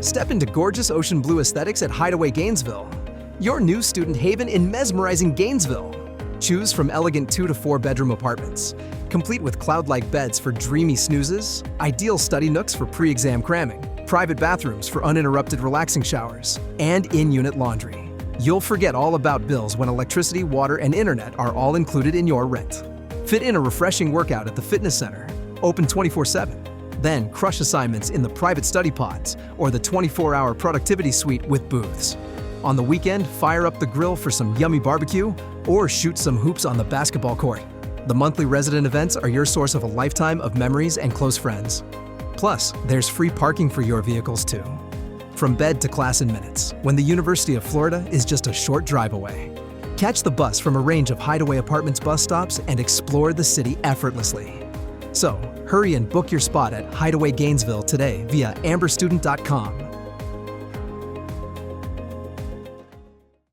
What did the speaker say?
Step into gorgeous ocean blue aesthetics at Hideaway Gainesville, your new student haven in mesmerizing Gainesville. Choose from elegant 2 to 4 bedroom apartments, complete with cloud-like beds for dreamy snoozes, ideal study nooks for pre-exam cramming, private bathrooms for uninterrupted relaxing showers, and in-unit laundry. You'll forget all about bills when electricity, water, and internet are all included in your rent. Fit in a refreshing workout at the fitness center, open 24/7. Then crush assignments in the private study pods or the 24-hour productivity suite with booths. On the weekend, fire up the grill for some yummy barbecue or shoot some hoops on the basketball court. The monthly resident events are your source of a lifetime of memories and close friends. Plus, there's free parking for your vehicles too. From bed to class in minutes, when the University of Florida is just a short drive away. Catch the bus from a range of Hideaway Apartments bus stops and explore the city effortlessly. So, hurry and book your spot at Hideaway Gainesville today via amberstudent.com.